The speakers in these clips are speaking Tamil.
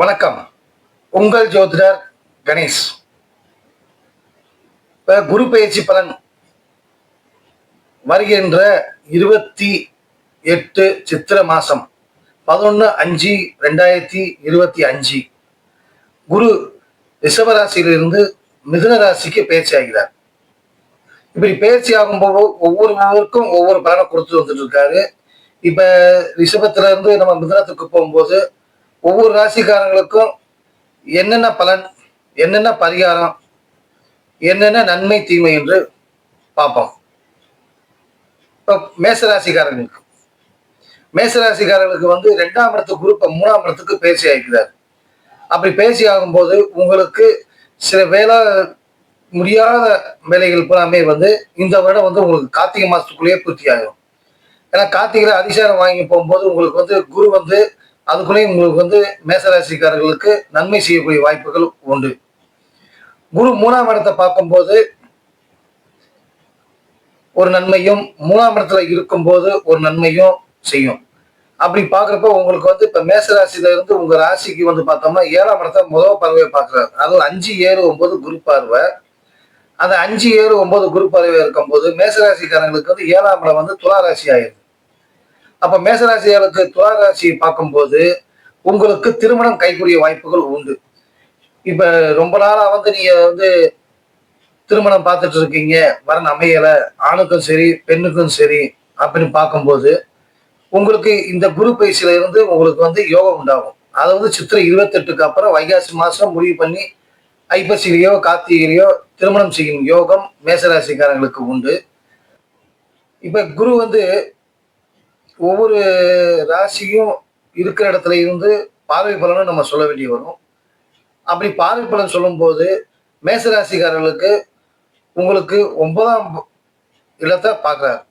வணக்கம். உங்கள் ஜோதிடர் கணேஷ். இப்ப குரு பெயர்ச்சி பலன் வருகின்ற 28 சித்திர மாசம் 11/5/2025 குரு ரிஷபராசியிலிருந்து மிதுன ராசிக்கு பயிற்சி ஆகிறார். இப்படி பயிற்சி ஆகும்போது ஒவ்வொருவருக்கும் ஒவ்வொரு பலனை கொடுத்து வந்துட்டு இருக்காரு. இப்ப ரிஷபத்துல இருந்து நம்ம மிதுனத்துக்கு போகும்போது ஒவ்வொரு ராசிக்காரங்களுக்கும் என்னென்ன பலன், என்னென்ன பரிகாரம், என்னென்ன நன்மை தீமை என்று பார்ப்போம். இப்போ மேசராசிக்காரர்களுக்கு வந்து 2ஆம் இடத்துக்கு குரு 3ஆம் இடத்துக்கு பயிற்சி ஆகிறார். அப்படி பயிற்சி ஆகும்போது உங்களுக்கு சில முடியாத வேலைகள் பூராமே வந்து இந்த வருடம் வந்து உங்களுக்கு கார்த்திகை மாசத்துக்குள்ளேயே பூர்த்தி ஆகும். ஏன்னா கார்த்திகையில அதிசாரம் வாங்கி போகும்போது உங்களுக்கு வந்து குரு வந்து அதுக்குள்ளேயும் உங்களுக்கு வந்து மேசராசிக்காரர்களுக்கு நன்மை செய்யக்கூடிய வாய்ப்புகள் உண்டு. குரு 3ஆம் இடத்தை பார்க்கும்போது ஒரு நன்மையும், 3ஆம் இடத்துல இருக்கும்போது ஒரு நன்மையும் செய்யும். அப்படி பாக்குறப்ப உங்களுக்கு வந்து இப்ப மேசராசியில இருந்து உங்க ராசிக்கு வந்து பார்த்தோம்னா 7ஆம் இடத்தை முதல் பார்வையை பார்க்கிறார். அதுவும் 5, 7, 9 குரு பார்வை. அந்த 5, 7, 9 குரு பார்வை இருக்கும்போது மேசராசிக்காரங்களுக்கு வந்து 7ஆம் இடம் வந்து துலா ராசி ஆயிடுது. அப்ப மேசராசியாளுக்கு துலா ராசியை பார்க்கும்போது உங்களுக்கு திருமணம் கைக்கூடிய வாய்ப்புகள் உண்டு. இப்ப ரொம்ப நாளா வந்து நீங்க வந்து திருமணம் பார்த்துட்டு இருக்கீங்க, வரன் அமையல, ஆணுக்கும் சரி பெண்ணுக்கும் சரி அப்படின்னு பார்க்கும்போது உங்களுக்கு இந்த குரு பயிற்சியில இருந்து உங்களுக்கு வந்து யோகம் உண்டாகும். அதை வந்து சித்திரை 28க்கு அப்புறம் வைகாசி மாசம் முடிவு பண்ணி ஐப்பசியிலேயோ கார்த்திகையிலேயோ திருமணம் செய்யும் யோகம் மேசராசிக்காரங்களுக்கு உண்டு. இப்ப குரு வந்து ஒவ்வொரு ராசியும் இருக்கிற இடத்துல இருந்து பார்வை பலனும் நம்ம சொல்ல வேண்டி வரும். அப்படி பார்வை பலன் சொல்லும்போது மேசராசிக்காரர்களுக்கு உங்களுக்கு 9ஆம் இடத்தை பார்க்கிறார்.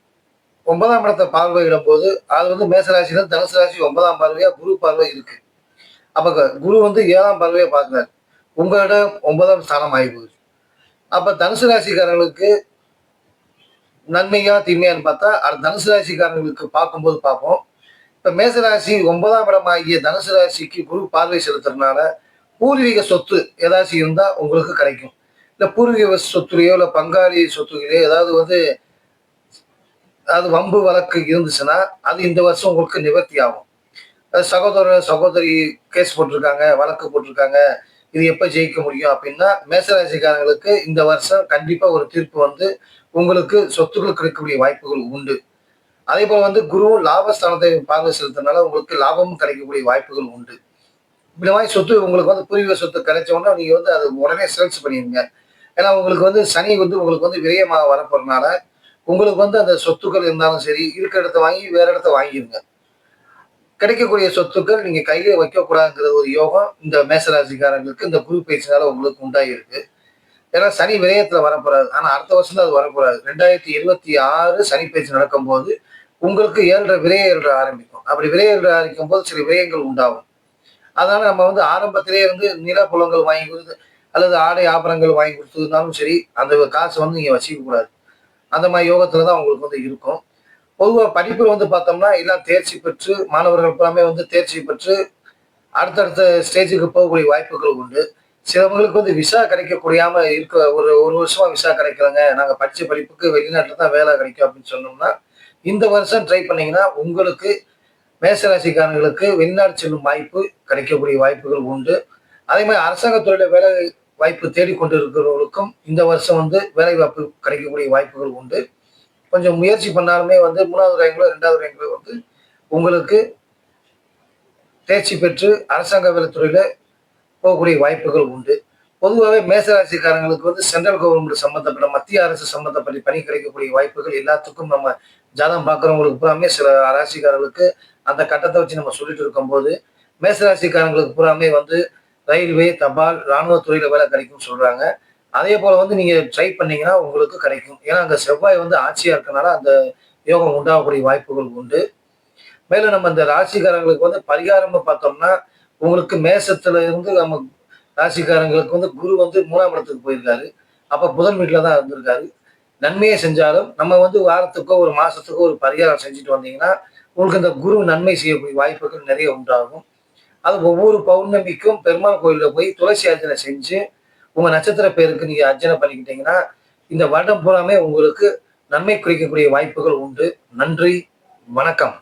9ஆம் இடத்தை பார்வையிடும் போது அது வந்து மேசராசியில தனுசு ராசி 9ஆம் பார்வையா குரு பார்வை இருக்கு. அப்ப குரு வந்து 7ஆம் பார்வையை பார்க்கிறார். உங்களிடம் 9ஆம் ஸ்தானம் ஆகிப்போகுது. அப்ப தனுசு ராசிக்காரர்களுக்கு நன்மையா தீமையான்னு பார்த்தா அது தனுசு ராசிக்காரர்களுக்கு பார்க்கும்போது பார்ப்போம். இப்ப மேசராசி 9ஆம் இடம் ஆகிய தனுசு ராசிக்கு குரு பார்வை செலுத்துறதுனால பூர்வீக சொத்து ஏதாச்சும் இருந்தா உங்களுக்கு கிடைக்கும். இல்ல பூர்வீக சொத்துலையோ இல்ல பங்காளி சொத்துலையோ ஏதாவது வந்து அதாவது வம்பு வழக்கு இருந்துச்சுன்னா அது இந்த வருஷம் உங்களுக்கு நிவர்த்தி ஆகும். சகோதரி கேஸ் போட்டிருக்காங்க, வழக்கு போட்டிருக்காங்க, இது எப்ப ஜெயிக்க முடியும் அப்படின்னா மேசராசிக்காரங்களுக்கு இந்த வருஷம் கண்டிப்பா ஒரு தீர்ப்பு வந்து உங்களுக்கு சொத்துக்கள் கிடைக்கக்கூடிய வாய்ப்புகள் உண்டு. அதே போல வந்து குருவும் லாபஸ்தானத்தை பார்வை செலுத்தினால உங்களுக்கு லாபமும் கிடைக்கக்கூடிய வாய்ப்புகள் உண்டு. இந்த மாதிரி சொத்து உங்களுக்கு வந்து பூர்வீக சொத்து கிடைச்ச உடனே நீங்க வந்து அது உடனே சேல்ஸ் பண்ணிடுங்க. ஏன்னா உங்களுக்கு வந்து சனி வந்து உங்களுக்கு வந்து விரயமாக வரப்போறதுனால உங்களுக்கு வந்து அந்த சொத்துக்கள் இருந்தாலும் சரி இருக்கிற இடத்த வாங்கி வேற இடத்த வாங்கிடுங்க. கிடைக்கக்கூடிய சொத்துக்கள் நீங்க கையில வைக்கக்கூடாதுங்கிற ஒரு யோகம் இந்த மேசராசிக்காரங்களுக்கு இந்த குரு பயிற்சினால உங்களுக்கு உண்டாயிருக்கு. ஏன்னா சனி விரயத்துல வரப்போறாது. ஆனா அடுத்த வருஷம் தான் அது வரப்போறாது. 2026 சனி பயிற்சி நடக்கும்போது உங்களுக்கு 7 விரைய ஆரம்பிக்கும். அப்படி விரைய ஆரம்பிக்கும் போது சில விரயங்கள் உண்டாகும். அதனால நம்ம வந்து ஆரம்பத்திலேயே இருந்து நிலப்புலங்கள் வாங்கி கொடுத்து அல்லது ஆடை ஆபரணங்கள் வாங்கி கொடுத்ததுனாலும் சரி அந்த காசு வந்து நீங்க வச்சுக்க கூடாது. அந்த மாதிரி யோகத்துல தான் உங்களுக்கு வந்து இருக்கும். பொதுவாக படிப்பு வந்து பார்த்தோம்னா எல்லாம் தேர்ச்சி பெற்று மாணவர்கள் எல்லாமே வந்து தேர்ச்சி பெற்று அடுத்தடுத்த ஸ்டேஜுக்கு போகக்கூடிய வாய்ப்புகள் உண்டு. சிலவங்களுக்கு வந்து விசா கிடைக்கக்கூடியாம இருக்க ஒரு வருஷமா விசா கிடைக்கலங்க, நாங்க படிச்ச படிப்புக்கு வெளிநாட்டுல தான் வேலை கிடைக்கும் அப்படின்னு சொன்னோம்னா இந்த வருஷம் ட்ரை பண்ணீங்கன்னா உங்களுக்கு மேசராசிக்காரர்களுக்கு வெளிநாடு செல்லும் வாய்ப்பு கிடைக்கக்கூடிய வாய்ப்புகள் உண்டு. அதே மாதிரி அரசாங்க துறையில வேலை வாய்ப்பு தேடிக்கொண்டு இருக்கிறவர்களுக்கும் இந்த வருஷம் வந்து வேலை வாய்ப்பு கிடைக்கக்கூடிய வாய்ப்புகள் உண்டு. கொஞ்சம் முயற்சி பண்ணாலுமே வந்து 3வது ரேங்க்லோ 2வது ரேங்க்லோ வந்து உங்களுக்கு தேர்ச்சி பெற்று அரசாங்க வேலைத்துறையில போகக்கூடிய வாய்ப்புகள் உண்டு. பொதுவாகவே மேசராசிக்காரங்களுக்கு வந்து சென்ட்ரல் கவர்மெண்ட் சம்பந்தப்பட்ட மத்திய அரசு சம்பந்தப்பட்ட பணி கிடைக்கக்கூடிய வாய்ப்புகள் எல்லாத்துக்கும் நம்ம ஜாதகம் பார்க்குறவங்களுக்கு பூராமே சில ராசிக்காரர்களுக்கு அந்த கட்டத்தை வச்சு நம்ம சொல்லிட்டு இருக்கும்போது மேசராசிக்காரங்களுக்கு பூராமே வந்து ரயில்வே, தபால், இராணுவத்துறையில வேலை கிடைக்கும்னு சொல்றாங்க. அதே போல வந்து நீங்க ட்ரை பண்ணீங்கன்னா உங்களுக்கு கிடைக்கும். ஏன்னா அங்க செவ்வாய் வந்து ஆட்சியா இருக்கனால அந்த யோகம் உண்டாகக்கூடிய வாய்ப்புகள் உண்டு. மேலும் நம்ம இந்த ராசிக்காரங்களுக்கு வந்து பரிகாரம் பார்த்தோம்னா உங்களுக்கு மேசத்துல இருந்து நம்ம ராசிக்காரங்களுக்கு வந்து குரு வந்து 3ஆம் இடத்துக்கு போயிருக்காரு. அப்ப புதன் வீட்டுல தான் இருந்திருக்காரு. நன்மையை செஞ்சாலும் நம்ம வந்து வாரத்துக்கோ ஒரு மாசத்துக்கோ ஒரு பரிகாரம் செஞ்சுட்டு வந்தீங்கன்னா உங்களுக்கு இந்த குரு நன்மை செய்யக்கூடிய வாய்ப்புகள் நிறைய உண்டாகும். அது ஒவ்வொரு பௌர்ணமிக்கும் பெருமாள் கோயில்ல போய் துளசி அர்ச்சனை செஞ்சு உங்க நட்சத்திர பேருக்கு நீங்க அர்ச்சனை பண்ணிக்கிட்டீங்கன்னா இந்த வருடம் பூராமே உங்களுக்கு நன்மை குறிக்கக்கூடிய வாய்ப்புகள் உண்டு. நன்றி, வணக்கம்.